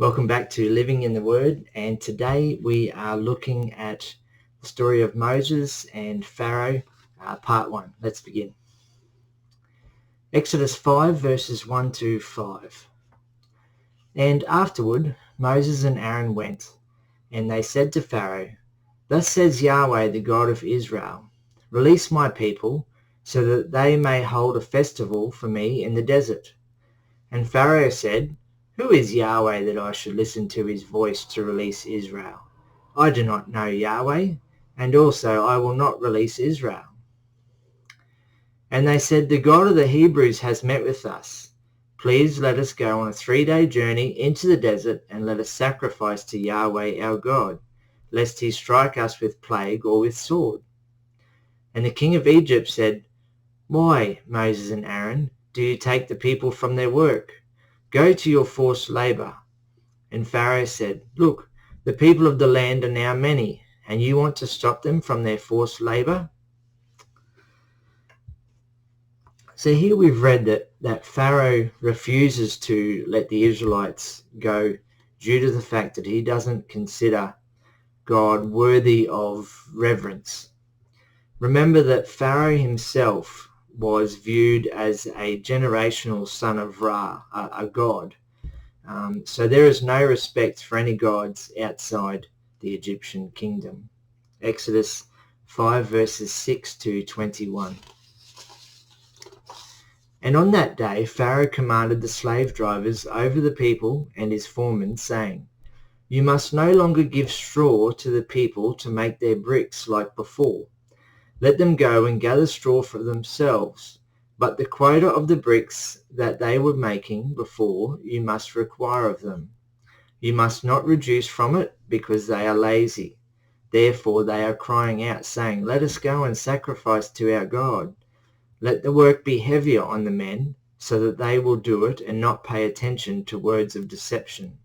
Welcome back to Living in the Word, and today we are looking at the story of Moses and Pharaoh, part 1. Let's begin. Exodus 5 verses 1 to 5. And afterward Moses and Aaron went, and they said to Pharaoh, "Thus says Yahweh, the God of Israel, release my people, so that they may hold a festival for me in the desert." And Pharaoh said, "Who is Yahweh that I should listen to his voice to release Israel? I do not know Yahweh, and also I will not release Israel." And they said, "The God of the Hebrews has met with us. Please let us go on a 3-day journey into the desert, and let us sacrifice to Yahweh our God, lest he strike us with plague or with sword." And the king of Egypt said, "Why, Moses and Aaron, do you take the people from their work? Go to your forced labor." And Pharaoh said, "Look, the people of the land are now many, and you want to stop them from their forced labor?" So here we've read that Pharaoh refuses to let the Israelites go due to the fact that he doesn't consider God worthy of reverence. Remember that Pharaoh himself was viewed as a generational son of Ra, a god. So there is no respect for any gods outside the Egyptian kingdom. Exodus 5 verses 6 to 21. And on that day Pharaoh commanded the slave drivers over the people and his foremen, saying, "You must no longer give straw to the people to make their bricks like before. Let them go and gather straw for themselves, but the quota of the bricks that they were making before you must require of them. You must not reduce from it, because they are lazy. Therefore they are crying out, saying, 'Let us go and sacrifice to our God.' Let the work be heavier on the men, so that they will do it and not pay attention to words of deception."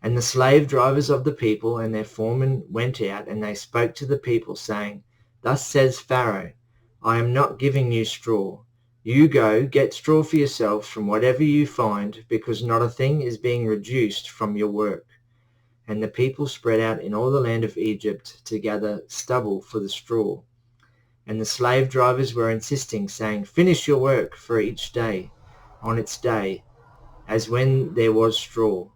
And the slave drivers of the people and their foremen went out, and they spoke to the people, saying, "Thus says Pharaoh, I am not giving you straw. You go, get straw for yourselves from whatever you find, because not a thing is being reduced from your work." And the people spread out in all the land of Egypt to gather stubble for the straw. And the slave drivers were insisting, saying, "Finish your work for each day on its day, as when there was straw."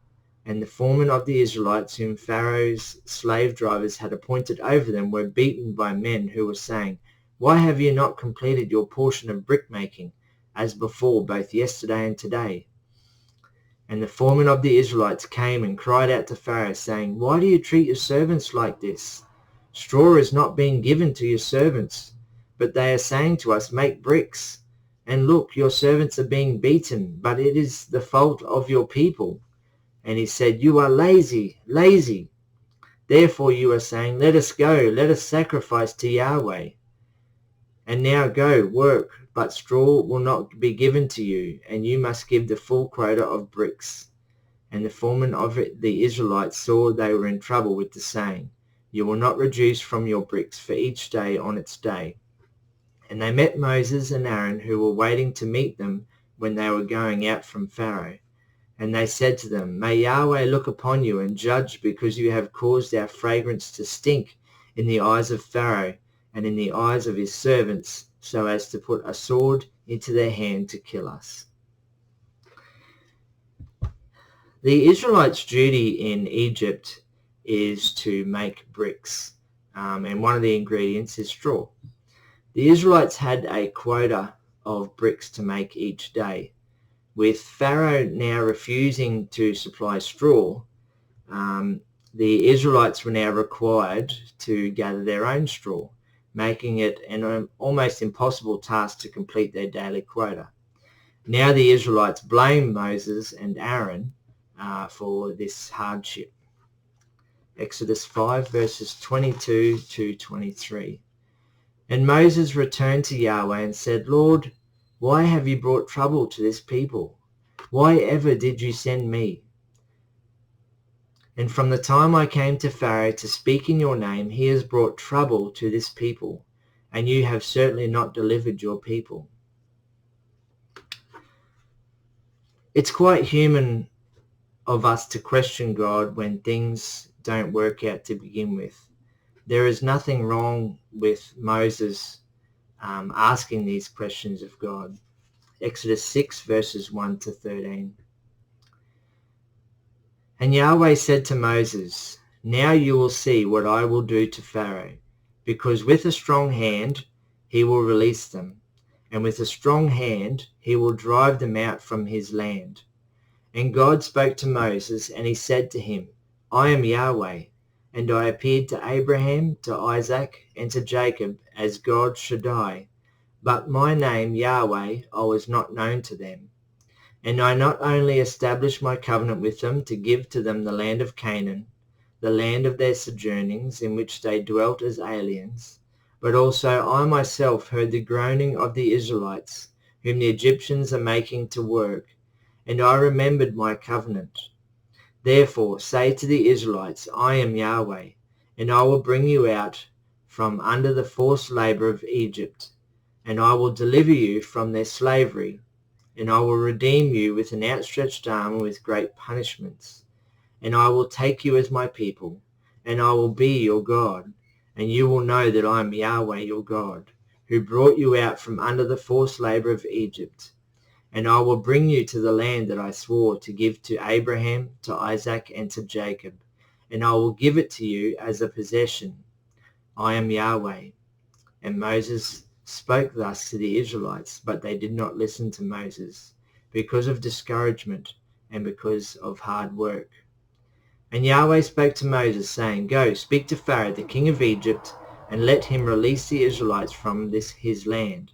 And the foremen of the Israelites, whom Pharaoh's slave drivers had appointed over them, were beaten by men who were saying, "Why have you not completed your portion of brickmaking, as before, both yesterday and today?" And the foreman of the Israelites came and cried out to Pharaoh, saying, "Why do you treat your servants like this? Straw is not being given to your servants, but they are saying to us, 'Make bricks.' And look, your servants are being beaten, but it is the fault of your people." And he said, "You are lazy, lazy. Therefore you are saying, 'Let us go, let us sacrifice to Yahweh.' And now go, work, but straw will not be given to you, and you must give the full quota of bricks." And the foreman of the Israelites saw they were in trouble with the saying, "You will not reduce from your bricks for each day on its day." And they met Moses and Aaron, who were waiting to meet them when they were going out from Pharaoh. And they said to them, "May Yahweh look upon you and judge, because you have caused our fragrance to stink in the eyes of Pharaoh and in the eyes of his servants, so as to put a sword into their hand to kill us." The Israelites' duty in Egypt is to make bricks, and one of the ingredients is straw. The Israelites had a quota of bricks to make each day. With Pharaoh now refusing to supply straw, the Israelites were now required to gather their own straw, making it an almost impossible task to complete their daily quota. Now the Israelites blame Moses and Aaron for this hardship. Exodus 5 verses 22 to 23. And Moses returned to Yahweh and said, "Lord, why have you brought trouble to this people? Why ever did you send me? And from the time I came to Pharaoh to speak in your name, he has brought trouble to this people, and you have certainly not delivered your people." It's quite human of us to question God when things don't work out to begin with. There is nothing wrong with Moses asking these questions of God. Exodus 6 verses 1 to 13. And Yahweh said to Moses, "Now you will see what I will do to Pharaoh, because with a strong hand he will release them, and with a strong hand he will drive them out from his land." And God spoke to Moses, and he said to him, "I am Yahweh, and I appeared to Abraham, to Isaac, and to Jacob as God Shaddai, but my name Yahweh I was not known to them. And I not only established my covenant with them to give to them the land of Canaan, the land of their sojournings in which they dwelt as aliens, but also I myself heard the groaning of the Israelites, whom the Egyptians are making to work, and I remembered my covenant. Therefore say to the Israelites, I am Yahweh, and I will bring you out from under the forced labor of Egypt, and I will deliver you from their slavery, and I will redeem you with an outstretched arm and with great punishments. And I will take you as my people, and I will be your God, and you will know that I am Yahweh your God, who brought you out from under the forced labor of Egypt. And I will bring you to the land that I swore to give to Abraham, to Isaac, and to Jacob, and I will give it to you as a possession. I am Yahweh. And Moses spoke thus to the Israelites, but they did not listen to Moses, because of discouragement and because of hard work. And Yahweh spoke to Moses, saying, Go, speak to Pharaoh, the king of Egypt, and let him release the Israelites from his land.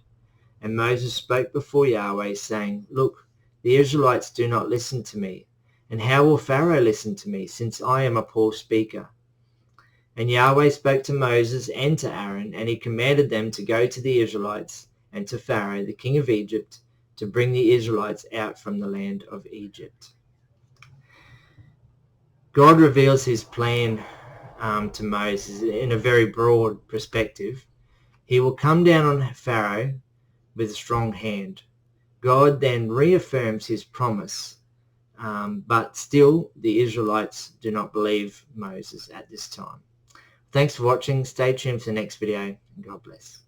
And Moses spoke before Yahweh, saying, Look, the Israelites do not listen to me. And how will Pharaoh listen to me, since I am a poor speaker? And Yahweh spoke to Moses and to Aaron, and he commanded them to go to the Israelites and to Pharaoh, the king of Egypt, to bring the Israelites out from the land of Egypt. God reveals his plan to Moses in a very broad perspective. He will come down on Pharaoh with a strong hand. God then reaffirms his promise, but still the Israelites do not believe Moses at this time. Thanks for watching. Stay tuned for the next video, and God bless.